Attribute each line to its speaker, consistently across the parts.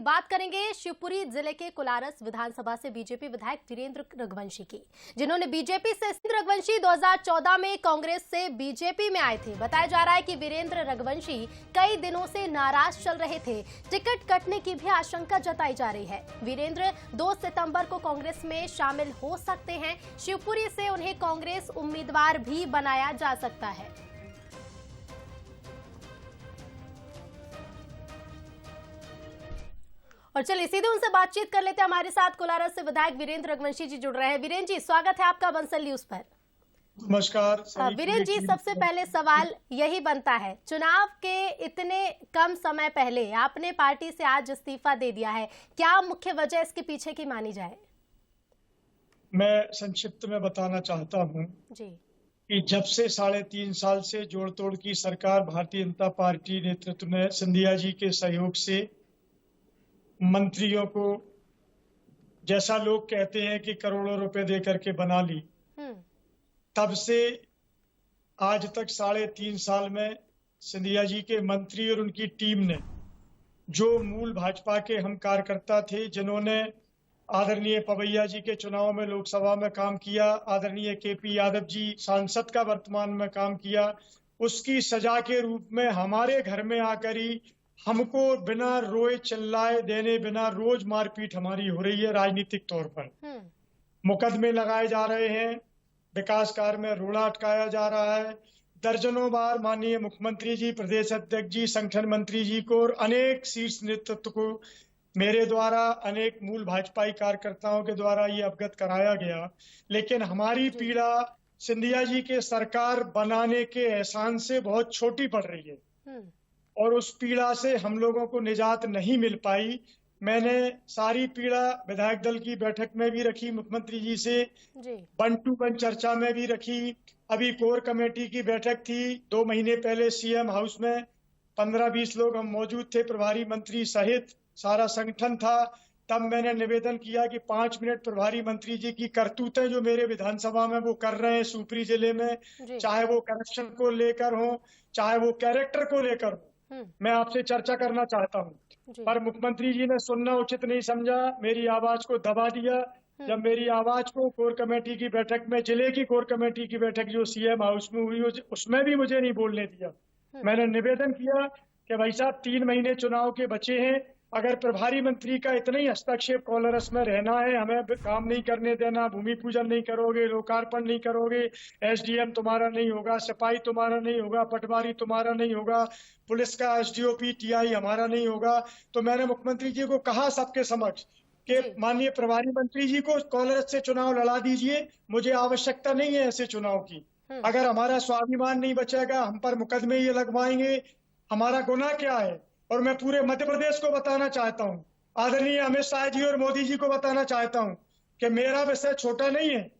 Speaker 1: बात करेंगे शिवपुरी जिले के कोलारस विधानसभा से बीजेपी विधायक वीरेंद्र रघुवंशी की, जिन्होंने बीजेपी से रघुवंशी 2014 में कांग्रेस से बीजेपी में आए थे। बताया जा रहा है कि वीरेंद्र रघुवंशी कई दिनों से नाराज चल रहे थे। टिकट कटने की भी आशंका जताई जा रही है। वीरेंद्र 2 सितंबर को कांग्रेस में शामिल हो सकते हैं। शिवपुरी से उन्हें कांग्रेस उम्मीदवार भी बनाया जा सकता है। और चलिए सीधे उनसे बातचीत कर लेते हैं। हमारे साथ कोलारस से विधायक वीरेंद्र रघुवंशी जी जुड़ रहे हैं। वीरेंद्र जी, स्वागत है आपका बंसल न्यूज पर।
Speaker 2: नमस्कार।
Speaker 1: वीरेंद्र जी, सबसे पहले सवाल यही बनता है, चुनाव के इतने कम समय पहले आपने पार्टी से आज इस्तीफा दे दिया है, क्या मुख्य वजह इसके पीछे की मानी जाए?
Speaker 2: मैं संक्षिप्त में बताना चाहता हूं
Speaker 1: जी
Speaker 2: कि जब से 3.5 साल से जोड़ तोड़ की सरकार भारतीय जनता पार्टी नेतृत्व ने सिंधिया जी के सहयोग से मंत्रियों को, जैसा लोग कहते हैं कि करोड़ों रुपए दे करके बना ली, तब से आज तक 3.5 साल में सिंधिया जी के मंत्री और उनकी टीम ने, जो मूल भाजपा के हम कार्यकर्ता थे, जिन्होंने आदरणीय पवैया जी के चुनाव में लोकसभा में काम किया, आदरणीय केपी यादव जी सांसद का वर्तमान में काम किया, उसकी सजा के रूप में हमारे घर में आकर ही हमको बिना रोए चिल्लाए देने बिना रोज मारपीट हमारी हो रही है। राजनीतिक तौर पर मुकदमे लगाए जा रहे हैं, विकास कार्य में रोड़ा अटकाया जा रहा है। दर्जनों बार माननीय मुख्यमंत्री जी, प्रदेश अध्यक्ष जी, संगठन मंत्री जी को और अनेक शीर्ष नेतृत्व को मेरे द्वारा, अनेक मूल भाजपाई कार्यकर्ताओं के द्वारा ये अवगत कराया गया। लेकिन हमारी पीड़ा सिंधिया जी के सरकार बनाने के एहसान से बहुत छोटी पड़ रही है और उस पीड़ा से हम लोगों को निजात नहीं मिल पाई। मैंने सारी पीड़ा विधायक दल की बैठक में भी रखी, मुख्यमंत्री जी से 1 to 1 चर्चा में भी रखी। अभी कोर कमेटी की बैठक थी 2 महीने पहले सीएम हाउस में, 15-20 लोग हम मौजूद थे, प्रभारी मंत्री सहित सारा संगठन था। तब मैंने निवेदन किया कि 5 मिनट प्रभारी मंत्री जी की करतूतें जो मेरे विधानसभा में वो कर रहे हैं शिवपुरी जिले में, चाहे वो करप्शन को लेकर हो, चाहे वो कैरेक्टर को लेकर हो, मैं आपसे चर्चा करना चाहता हूं। पर मुख्यमंत्री जी ने सुनना उचित नहीं समझा, मेरी आवाज को दबा दिया। जब मेरी आवाज को कोर कमेटी की बैठक में, जिले की कोर कमेटी की बैठक जो सीएम हाउस में हुई, उसमें भी मुझे नहीं बोलने दिया। मैंने निवेदन किया कि भाई साहब 3 महीने चुनाव के बचे हैं, अगर प्रभारी मंत्री का इतना ही हस्तक्षेप कोलारस में रहना है, हमें काम नहीं करने देना, भूमि पूजन नहीं करोगे, लोकार्पण नहीं करोगे, एसडीएम तुम्हारा नहीं होगा, सिपाही तुम्हारा नहीं होगा, पटवारी तुम्हारा नहीं होगा, पुलिस का एसडीओपी टीआई हमारा नहीं होगा, तो मैंने मुख्यमंत्री जी को कहा सबके समक्ष कि माननीय प्रभारी मंत्री जी को कोलारस से चुनाव लड़ा दीजिए, मुझे आवश्यकता नहीं है ऐसे चुनाव की। अगर हमारा स्वाभिमान नहीं बचेगा, हम पर मुकदमे ये लगवाएंगे, हमारा गुनाह क्या है? और मैं पूरे मध्य प्रदेश को बताना चाहता हूं, आदरणीय अमित शाह जी और मोदी जी को बताना चाहता हूं कि मेरा विषय छोटा नहीं है,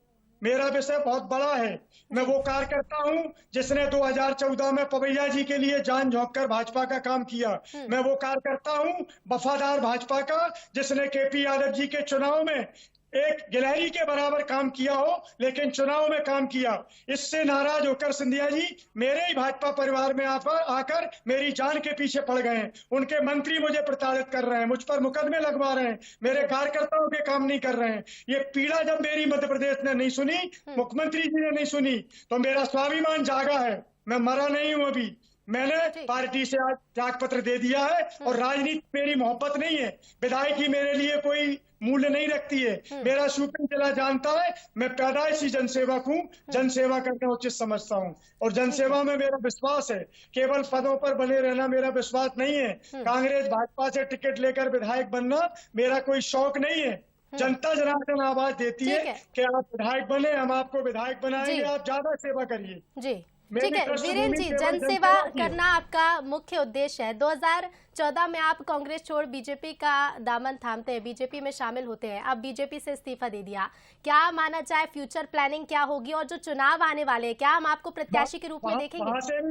Speaker 2: मेरा विषय बहुत बड़ा है। मैं वो कार्यकर्ता हूं जिसने 2014 में पवैया जी के लिए जान झोंक कर भाजपा का काम किया। मैं वो कार्यकर्ता हूं वफादार भाजपा का, जिसने केपी यादव जी के चुनाव में एक गिलहरी के बराबर काम किया हो, लेकिन चुनाव में काम किया। इससे नाराज होकर सिंधिया जी मेरे ही भाजपा परिवार में आकर मेरी जान के पीछे पड़ गए हैं। उनके मंत्री मुझे प्रताड़ित कर रहे हैं, मुझ पर मुकदमे लगवा रहे हैं, मेरे कार्यकर्ताओं के काम नहीं कर रहे हैं। ये पीड़ा जब मेरी मध्य प्रदेश ने नहीं सुनी, मुख्यमंत्री जी ने नहीं सुनी, तो मेरा स्वाभिमान जागा है, मैं मरा नहीं हूं। अभी मैंने पार्टी से आज त्याग पत्र दे दिया है और राजनीति मेरी मोहब्बत नहीं है, विधायकी मेरे लिए कोई मूल्य नहीं रखती है। मेरा शिवपुरी जिला जानता है, मैं पैदाइशी जनसेवक हूँ, जनसेवा करना उचित समझता हूँ और जनसेवा में मेरा विश्वास है। केवल पदों पर बने रहना मेरा विश्वास नहीं है। कांग्रेस भाजपा से टिकट लेकर विधायक बनना मेरा कोई शौक नहीं है। जनता जनार्दन आवाज देती है कि आप विधायक बने, हम आपको विधायक बनाएंगे, आप ज्यादा सेवा करिए।
Speaker 1: ठीक है वीरेंद्र जी, जनसेवा करना आपका मुख्य उद्देश्य है। 2014 में आप कांग्रेस छोड़ बीजेपी का दामन थामते हैं, बीजेपी में शामिल होते हैं, अब बीजेपी से इस्तीफा दे दिया, क्या माना जाए फ्यूचर प्लानिंग क्या होगी और जो चुनाव आने वाले हैं, क्या हम आपको प्रत्याशी के रूप में देखेंगे?
Speaker 2: वहां से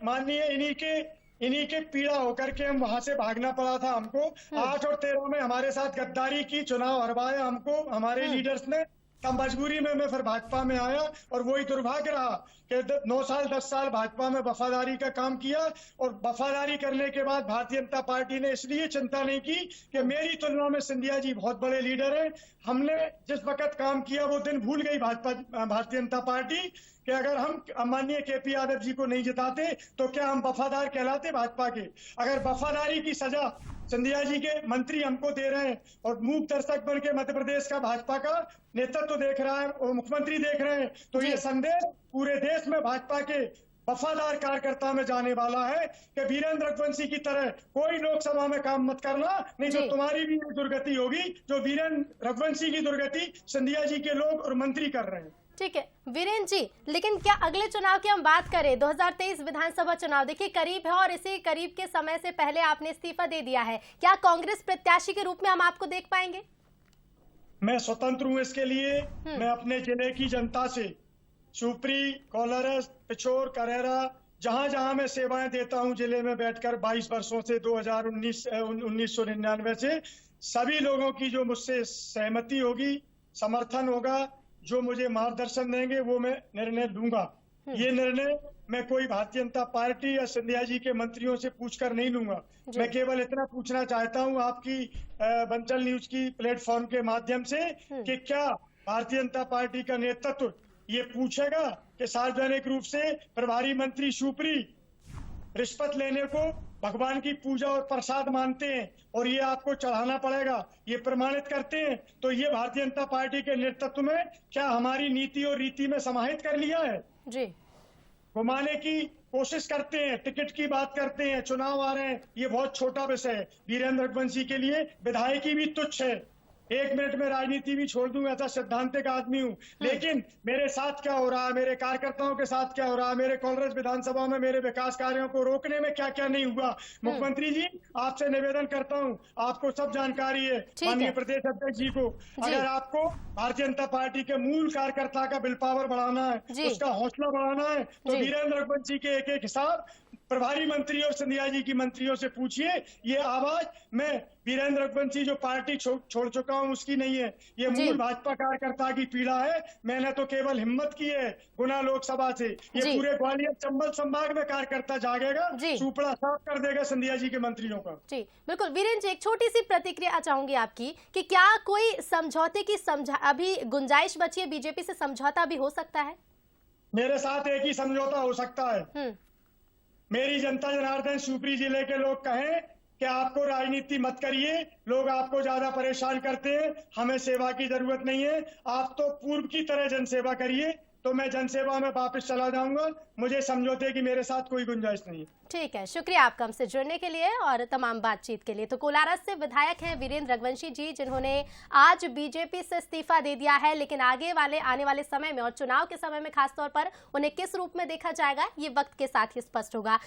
Speaker 2: माननीय इन्हीं के पीड़ा होकर के हम वहां से भागना पड़ा था हमको। 8 और 13 में हमारे साथ गद्दारी की, चुनाव हरवाया हमको हमारे लीडर्स ने, तब मजबूरी में मैं फिर भाजपा में आया और वही दुर्भाग्य रहा कि 9 साल 10 साल भाजपा में वफादारी का काम किया और वफादारी करने के बाद भारतीय जनता पार्टी ने इसलिए चिंता नहीं की कि मेरी तुलना में सिंधिया जी बहुत बड़े लीडर हैं। हमने जिस वक्त काम किया वो दिन भूल गई भारतीय जनता पार्टी कि अगर हम माननीय केपी यादव जी को नहीं जिताते तो क्या हम वफादार कहलाते भाजपा के। अगर वफादारी की सजा सिंधिया जी के मंत्री हमको दे रहे हैं और मूक दर्शक बन के मध्य प्रदेश का भाजपा का नेतृत्व देख रहा है और मुख्यमंत्री देख रहे हैं, तो ये संदेश पूरे देश में भाजपा के वफादार कार्यकर्ता में जाने वाला है कि वीरेंद्र रघुवंशी की तरह कोई लोकसभा में काम मत करना, नहीं तो तुम्हारी भी दुर्गति होगी जो वीरेंद्र रघुवंशी की दुर्गति सिंधिया जी के लोग और मंत्री कर रहे हैं।
Speaker 1: ठीक है वीरेंद्र जी, लेकिन क्या अगले चुनाव की हम बात करें, 2023 विधानसभा चुनाव देखिए करीब है और इसी करीब के समय से पहले आपने इस्तीफा दे दिया है, क्या कांग्रेस प्रत्याशी के रूप में हम आपको देख पाएंगे?
Speaker 2: मैं स्वतंत्र हूं इसके लिए। मैं अपने जिले की जनता से शिवपुरी, कोलारस, पिछोर, करेरा जहां जहां मैं सेवाएं देता हूं जिले में बैठकर 22 वर्षों से 1999 से सभी लोगों की जो मुझसे सहमति होगी, समर्थन होगा, जो मुझे मार्गदर्शन देंगे वो मैं निर्णय लूंगा। ये निर्णय मैं कोई भारतीय जनता पार्टी या सिंधिया जी के मंत्रियों से पूछकर नहीं लूंगा। मैं केवल इतना पूछना चाहता हूं आपकी बंसल न्यूज की प्लेटफॉर्म के माध्यम से कि क्या भारतीय जनता पार्टी का नेतृत्व ये पूछेगा कि सार्वजनिक रूप से प्रभारी मंत्री शिवपुरी रिश्वत लेने को भगवान की पूजा और प्रसाद मानते हैं और ये आपको चढ़ाना पड़ेगा, ये प्रमाणित करते हैं, तो ये भारतीय जनता पार्टी के नेतृत्व में क्या हमारी नीति और रीति में समाहित कर लिया है
Speaker 1: जी।
Speaker 2: घुमाने की कोशिश करते हैं, टिकट की बात करते हैं, चुनाव आ रहे हैं, ये बहुत छोटा विषय है। वीरेंद्र रघुवंशी के लिए विधायकी भी तुच्छ है, 1 मिनट में राजनीति भी छोड़ दूंगा, ऐसा सिद्धांतिक आदमी हूं। लेकिन मेरे साथ क्या हो रहा है, मेरे कार्यकर्ताओं के साथ क्या हो रहा है, मेरे कांग्रेस विधानसभा में मेरे विकास कार्यों को रोकने में क्या क्या नहीं हुआ, मुख्यमंत्री जी आपसे निवेदन करता हूं, आपको सब जानकारी है, माननीय प्रदेश अध्यक्ष जी को। अगर आपको भारतीय जनता पार्टी के मूल कार्यकर्ता का विल पावर बढ़ाना है, उसका हौसला बढ़ाना है, तो वीरेंद्र रघुवंशी के एक एक हिसाब प्रभारी मंत्री और सिंधिया जी की मंत्रियों से पूछिए। ये आवाज मैं वीरेंद्र रघुवंशी जो पार्टी छोड़ चुका हूं उसकी नहीं है, ये मूल भाजपा कार्यकर्ता की पीड़ा है। मैंने तो केवल हिम्मत की है गुना लोकसभा से, ये पूरे ग्वालियर चंबल संभाग में कार्यकर्ता जागेगा, सुपड़ा साफ कर देगा सिंधिया जी के मंत्रियों का।
Speaker 1: जी बिल्कुल वीरेंद्र जी, एक छोटी सी प्रतिक्रिया चाहूंगी आपकी कि क्या कोई समझौते की अभी गुंजाइश बची है, बीजेपी से समझौता भी हो सकता है?
Speaker 2: मेरे साथ एक ही समझौता हो सकता है। मेरी जनता जनार्दन शिवपुरी जिले के लोग कहें कि आपको राजनीति मत करिए, लोग आपको ज्यादा परेशान करते हैं, हमें सेवा की जरूरत नहीं है, आप तो पूर्व की तरह जनसेवा करिए, तो मैं जनसेवा में वापस चला जाऊंगा। मुझे समझौते की मेरे साथ कोई गुंजाइश नहीं है।
Speaker 1: ठीक है, शुक्रिया आपका हमसे जुड़ने के लिए और तमाम बातचीत के लिए। तो कोलारस से विधायक हैं वीरेंद्र रघुवंशी जी, जिन्होंने आज बीजेपी से इस्तीफा दे दिया है, लेकिन आने वाले समय में और चुनाव के समय में खासतौर पर उन्हें किस रूप में देखा जाएगा ये वक्त के साथ ही स्पष्ट होगा।